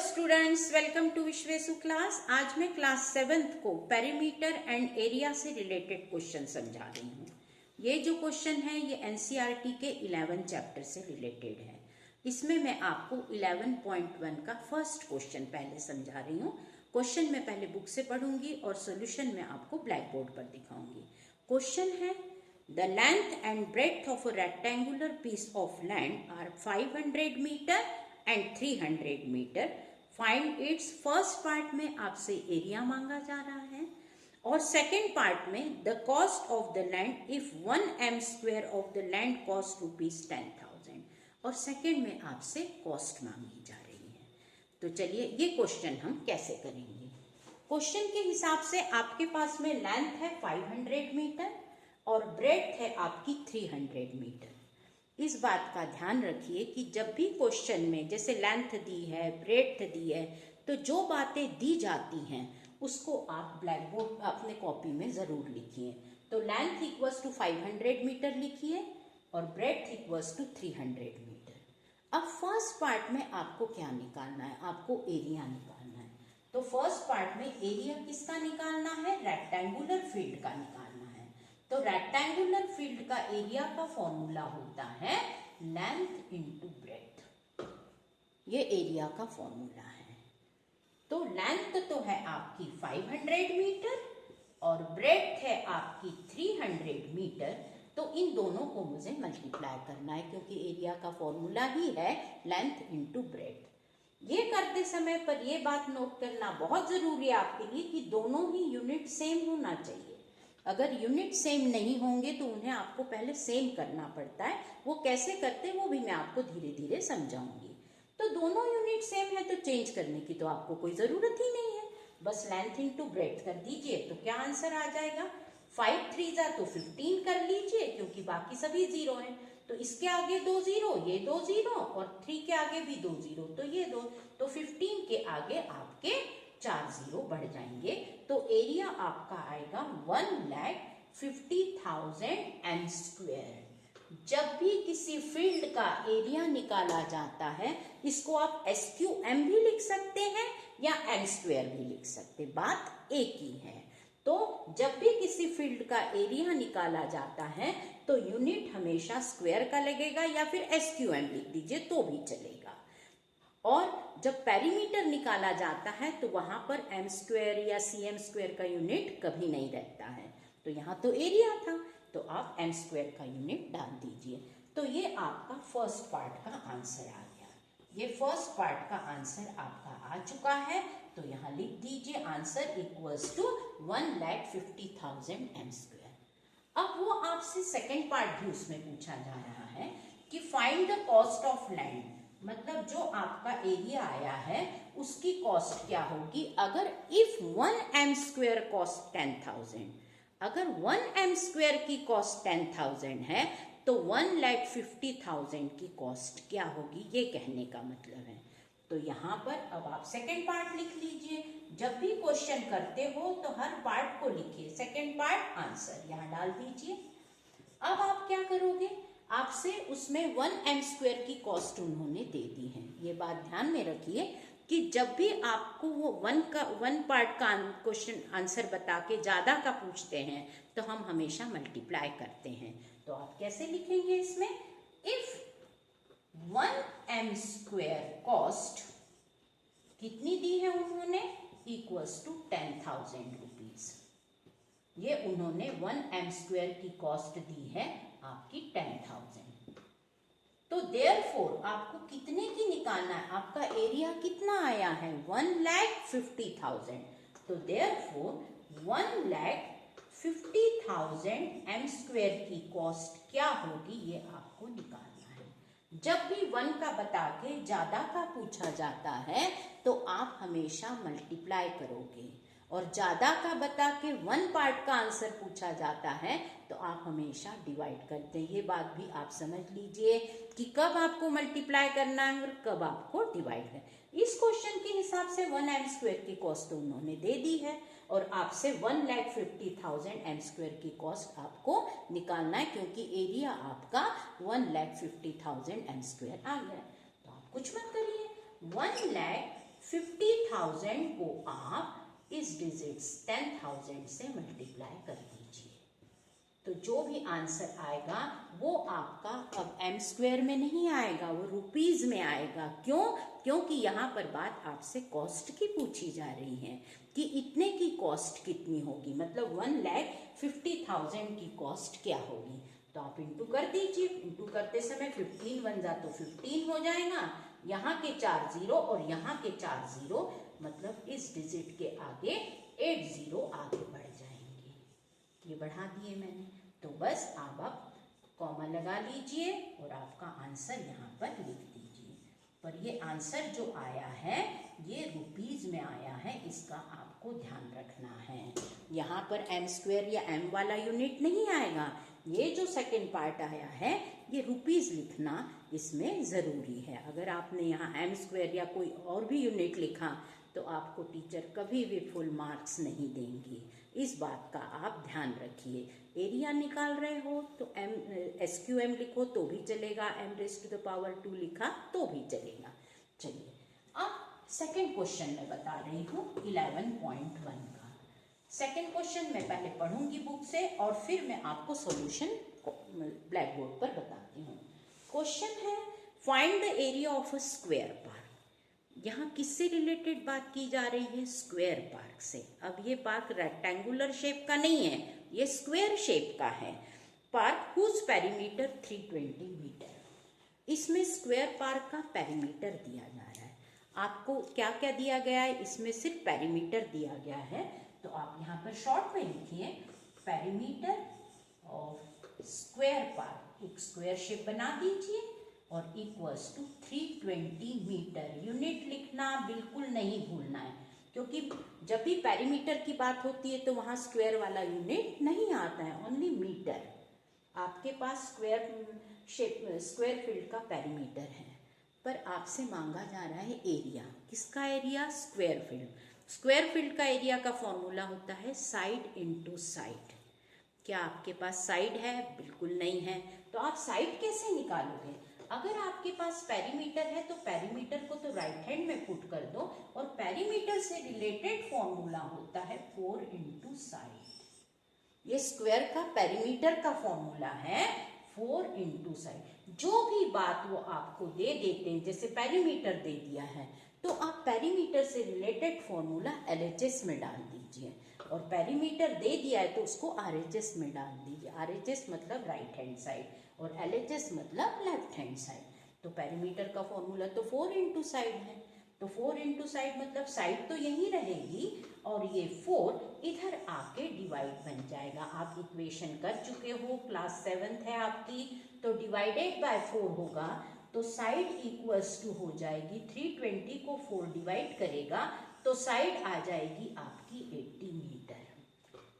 Students, welcome to Vishwesu class. आज मैं class 7th को पेरीमीटर एंड एरिया से रिलेटेड क्वेश्चन समझा रही हूँ। ये जो क्वेश्चन है ये एनसीईआरटी के 11 चैप्टर से रिलेटेड है। इसमें मैं आपको 11.1 का फर्स्ट क्वेश्चन पहले समझा रही हूँ। क्वेश्चन मैं पहले बुक से पढ़ूंगी और सोल्यूशन मैं आपको ब्लैक बोर्ड पर दिखाऊंगी। क्वेश्चन है, the length and breadth of a rectangular piece of land are 500 metre and 300 metre. Find its. First part में आपसे एरिया मांगा जा रहा है और सेकेंड पार्ट में the cost of the land if 1 m square of the land cost ₹10,000 और second में आपसे कॉस्ट मांगी जा रही है। तो चलिए ये क्वेश्चन हम कैसे करेंगे। क्वेश्चन के हिसाब से आपके पास में लेंथ है 500 मीटर और ब्रेड्थ है आपकी 300 मीटर। इस बात का ध्यान रखिए कि जब भी क्वेश्चन में जैसे लेंथ दी है, ब्रेड्थ दी है, तो जो बातें दी जाती हैं उसको आप ब्लैक बोर्ड अपने कॉपी में ज़रूर लिखिए। तो लेंथ इक्वल्स टू 500 मीटर लिखिए और ब्रेड्थ इक्वल्स टू 300 मीटर। अब फर्स्ट पार्ट में आपको क्या निकालना है? आपको एरिया निकालना है। तो फर्स्ट पार्ट में एरिया किसका निकालना है? रेक्टेंगुलर फील्ड का निकालना है। तो रेक्टेंगुलर फील्ड का एरिया का फॉर्मूला होता है लेंथ इंटू ब्रेड्थ। ये एरिया का फॉर्मूला है। तो लेंथ तो है आपकी 500 मीटर और ब्रेड्थ है आपकी 300 मीटर। तो इन दोनों को मुझे मल्टीप्लाई करना है क्योंकि एरिया का फॉर्मूला ही है लेंथ इंटू ब्रेड्थ। ये करते समय पर ये बात नोट करना बहुत जरूरी है आपके लिए कि दोनों ही यूनिट सेम होना चाहिए। अगर यूनिट सेम नहीं होंगे तो उन्हें आपको पहले सेम करना पड़ता है। वो कैसे करते हैं वो भी मैं आपको धीरे धीरे समझाऊंगी। तो दोनों यूनिट सेम है तो चेंज करने की तो आपको कोई ज़रूरत ही नहीं है। बस लेंथ इंटू ब्रेड्थ कर दीजिए तो क्या आंसर आ जाएगा? 5 3 जा तो 15 कर लीजिए क्योंकि बाकी सभी जीरो हैं। तो इसके आगे 2 जीरो, ये 2 जीरो और 3 के आगे भी 2 जीरो, तो ये 2। तो 15 के आगे आपके 4 जीरो बढ़ जाएंगे। तो एरिया आपका आएगा 1,50,000 m स्क्वायर। जब भी किसी फील्ड का एरिया निकाला जाता है इसको आप SQM भी लिख सकते हैं या m स्क्वायर भी लिख सकते, बात एक ही है। तो जब भी किसी फील्ड का एरिया निकाला जाता है तो यूनिट हमेशा स्क्वायर का लगेगा या फिर SQM लिख दीजिए तो भी चलेगा। और जब पेरीमीटर निकाला जाता है तो वहां पर m स्क्वायर या cm स्क्वायर का यूनिट कभी नहीं रहता है। तो यहाँ तो एरिया था तो आप m स्क्वायर का यूनिट डाल दीजिए। तो ये आपका फर्स्ट पार्ट का आंसर आ गया। ये फर्स्ट पार्ट का आंसर आपका आ चुका है। तो यहाँ लिख दीजिए answer equals to 1,50,000 m square. अब वो आपसे सेकेंड पार्ट भी उसमें पूछा जा रहा है कि find the cost of land, मतलब जो आपका एरिया आया है उसकी कॉस्ट क्या होगी अगर इफ 1 m स्क्वायर कॉस्ट 10,000। अगर 1 m स्क्वायर की कॉस्ट 10,000 है तो 1,50,000 की कॉस्ट क्या होगी, ये कहने का मतलब है। तो यहाँ पर अब आप सेकेंड पार्ट लिख लीजिए। जब भी क्वेश्चन करते हो तो हर पार्ट को लिखिए, सेकेंड पार्ट आंसर यहाँ डाल दीजिए। अब आप क्या करोगे, आपसे उसमें 1 m स्क्वायर की कॉस्ट उन्होंने दे दी है। ये बात ध्यान में रखिए कि जब भी आपको वो वन पार्ट का क्वेश्चन आंसर बता के ज़्यादा का पूछते हैं तो हम हमेशा मल्टीप्लाई करते हैं। तो आप कैसे लिखेंगे इसमें, इफ 1 m स्क्वायर कॉस्ट कितनी दी है उन्होंने, इक्वल्स टू 10,000 रुपीज। ये उन्होंने 1 m स्क्वायर की कॉस्ट दी है आपकी 10,000। तो देयरफॉर आपको कितने की निकालना है, आपका एरिया कितना आया है 1,50,000। तो देयरफॉर 1,50,000 m स्क्वायर की कॉस्ट क्या होगी ये आपको निकालना है। जब भी 1 का बता के ज्यादा का पूछा जाता है तो आप हमेशा मल्टीप्लाई करोगे और ज्यादा का बता के 1 पार्ट का आंसर पूछा जाता है तो आप हमेशा डिवाइड करते हैं। ये बात भी आप समझ लीजिए कि कब आपको मल्टीप्लाई करना है और कब आपको डिवाइड करना है। इस क्वेश्चन के हिसाब से 1 m स्क्वायर की कॉस्ट तो उन्होंने दे दी है और आपसे 1,50,000 m स्क्वायर की कॉस्ट आपको निकालना है क्योंकि एरिया आपका 1,50,000 m स्क्वायर आ गया। तो आप कुछ मत करिए, 1,50,000 50,000 को आप इस डिजिट्स 10,000 से मल्टीप्लाई कर दीजिए। तो जो भी आंसर आएगा वो आपका अब एम स्क्वायर में नहीं आएगा, वो रुपीज में आएगा। क्यों? क्योंकि यहाँ पर बात आपसे कॉस्ट की पूछी जा रही है कि इतने की कॉस्ट कितनी होगी, मतलब 1,50,000 की कॉस्ट क्या होगी। तो आप इंटू कर दीजिए। इंटू करते समय 15 बन जा तो 15 हो जाएगा, यहाँ के 4 जीरो और यहाँ के 4 जीरो, मतलब इस डिजिट के आगे 8 जीरो आगे बढ़ जाएंगे। ये बढ़ा दिए मैंने। तो बस आप कॉमा लगा लीजिए और आपका आंसर यहाँ पर लिख दीजिए। पर ये आंसर जो आया है ये रुपीज में आया है, इसका आपको ध्यान रखना है। यहाँ पर एम स्क्वायर या एम वाला यूनिट नहीं आएगा। ये जो सेकंड पार्ट आया है ये रुपीज लिखना इसमें ज़रूरी है। अगर आपने यहाँ एम स्क्वायर या कोई और भी यूनिट लिखा तो आपको टीचर कभी भी फुल मार्क्स नहीं देंगी। इस बात का आप ध्यान रखिए। एरिया निकाल रहे हो तो SQM लिखो तो भी चलेगा, m⁻² लिखा तो भी चलेगा। चलिए अब सेकंड क्वेश्चन मैं बता रही हूँ 11.1 का। सेकंड क्वेश्चन मैं पहले पढ़ूंगी बुक से और फिर मैं आपको सॉल्यूशन ब्लैक बोर्ड पर बताती हूँ। क्वेश्चन है find the area of a square park. यहाँ किससे रिलेटेड बात की जा रही है? स्क्वायर पार्क से। अब ये पार्क रेक्टेंगुलर शेप का नहीं है, ये स्क्वायर शेप का है। Park whose perimeter 320 metre. इसमें स्क्वायर पार्क का पेरीमीटर दिया जा रहा है। आपको क्या क्या दिया गया है? इसमें सिर्फ पेरीमीटर दिया गया है। तो आप यहाँ पर शॉर्ट में लिखिए पेरीमीटर ऑफ स्क्वायर पार्क। एक स्क्वायर शेप बना दीजिए और इक्वल्स टू 320 मीटर। यूनिट लिखना बिल्कुल नहीं भूलना है, क्योंकि जब भी पेरीमीटर की बात होती है तो वहाँ स्क्वायर वाला यूनिट नहीं आता है, ओनली मीटर। आपके पास स्क्वायर फील्ड का पेरीमीटर है, पर आपसे मांगा जा रहा है एरिया। किसका area? Square field. Square field का एरिया का फॉर्मूला होता है साइड इंटू साइड। क्या आपके पास साइड है? बिल्कुल नहीं है। तो आप साइड कैसे निकालोगे? अगर आपके पास पेरीमीटर है तो पेरीमीटर को तो राइट हैंड में पुट कर दो और पेरीमीटर से रिलेटेड फॉर्मूला होता है 4 इंटू साइड। ये स्क्वायर का पेरीमीटर का फॉर्मूला है 4 इंटू साइड। जो भी बात वो आपको दे देते हैं, जैसे पेरीमीटर दे दिया है तो आप पेरीमीटर से रिलेटेड फॉर्मूला LHS में डाल दीजिए, और पेरीमीटर दे दिया है तो उसको RHS में डाल दीजिए। RHS मतलब राइट हैंड साइड और LHS मतलब लेफ्ट हैंड साइड। तो पेरीमीटर का फॉर्मूला तो 4 इंटू साइड है। तो 4 इंटू साइड मतलब साइड तो यही रहेगी और ये 4 इधर आके डिवाइड बन जाएगा। आप इक्वेशन कर चुके हो, क्लास 7th है आपकी, तो डिवाइडेड बाय 4 होगा तो साइड इक्वल्स टू हो जाएगी 320 को 4 डिवाइड करेगा तो साइड आ जाएगी आपकी 80 मीटर।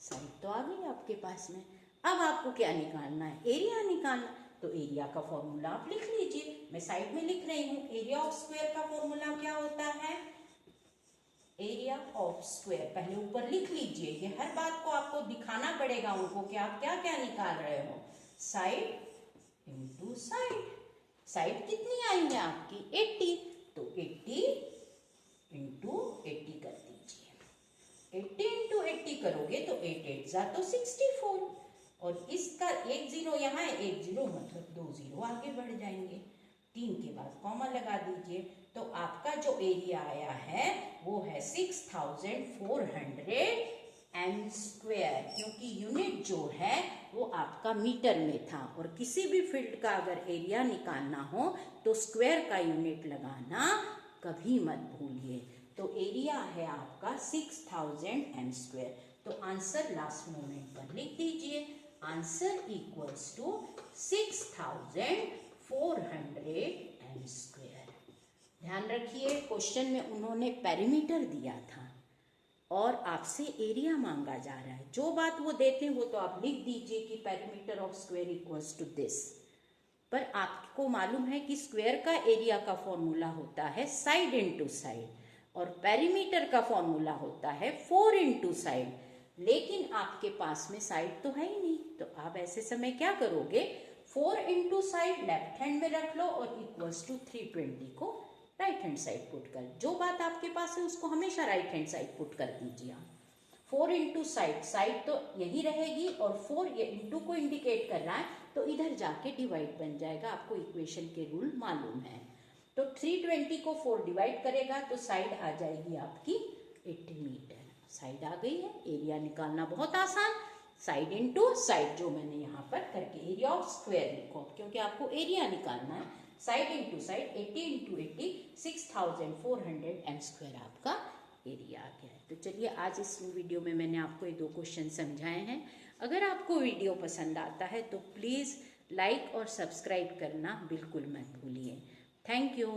साइड तो आ गई आपके पास में। अब आपको क्या निकालना है? एरिया निकालना। तो एरिया का फॉर्मूला आप लिख लीजिए। मैं साइड में लिख रही हूँ। एरिया ऑफ स्क्वायर का फॉर्मूला क्या होता है? एरिया ऑफ स्क्वायर पहले ऊपर लिख लीजिए। ये हर बात को आपको दिखाना पड़ेगा उनको कि आप क्या क्या निकाल रहे हो। Side into side. साइड कितनी आई है आपकी? 80। तो 80 इंटू 80 कर दीजिए। 80 इंटू 80 करोगे तो 8 8 जा तो 64, और इसका 1 0 यहाँ है, 1 0 मतलब 2 0 आगे बढ़ जाएंगे। 3 के बाद कॉमा लगा दीजिए। तो आपका जो एरिया आया है वो है 6400 एम स्क्वायर, क्योंकि यूनिट जो है वो आपका मीटर में था। और किसी भी फील्ड का अगर एरिया निकालना हो तो स्क्वायर का यूनिट लगाना कभी मत भूलिए। तो एरिया है आपका 6000 एम स्क्वायर। तो आंसर लास्ट मोमेंट पर लिख दीजिए। Answer equals to 6400 m square. ध्यान रखिए क्वेश्चन में उन्होंने पेरीमीटर दिया था और आपसे एरिया मांगा जा रहा है। जो बात वो देते हैं वो तो आप लिख दीजिए कि perimeter of square equals to this. पर आपको मालूम है कि स्क्वायर का एरिया का फॉर्मूला होता है साइड इंटू साइड और पेरीमीटर का फॉर्मूला होता है 4 इंटू साइड। लेकिन आपके पास में साइड तो है ही नहीं, तो आप ऐसे समय क्या करोगे? 4 इंटू साइड लेफ्ट हैंड में रख लो और इक्वल्स टू 320 को राइट हैंड साइड पुट कर, जो बात आपके पास है उसको हमेशा राइट हैंड साइड पुट कर दीजिए आप। 4 इंटू साइड, साइड तो यही रहेगी और 4 ये इंटू को इंडिकेट कर रहा है तो इधर जाके डिवाइड बन जाएगा, आपको इक्वेशन के रूल मालूम है। तो 320 को 4 डिवाइड करेगा तो साइड आ जाएगी आपकी 80 मीटर। साइड आ गई है, एरिया निकालना बहुत आसान, साइड इंटू साइड जो मैंने यहाँ पर करके एरिया ऑफ स्क्वायर लिखो क्योंकि आपको एरिया निकालना है। Side into side 80 into 80 6400 m square आपका एरिया आ गया है। तो चलिए आज इस वीडियो में मैंने आपको ये 2 क्वेश्चन समझाए हैं। अगर आपको वीडियो पसंद आता है तो प्लीज़ लाइक और सब्सक्राइब करना बिल्कुल मत भूलिए। Thank you.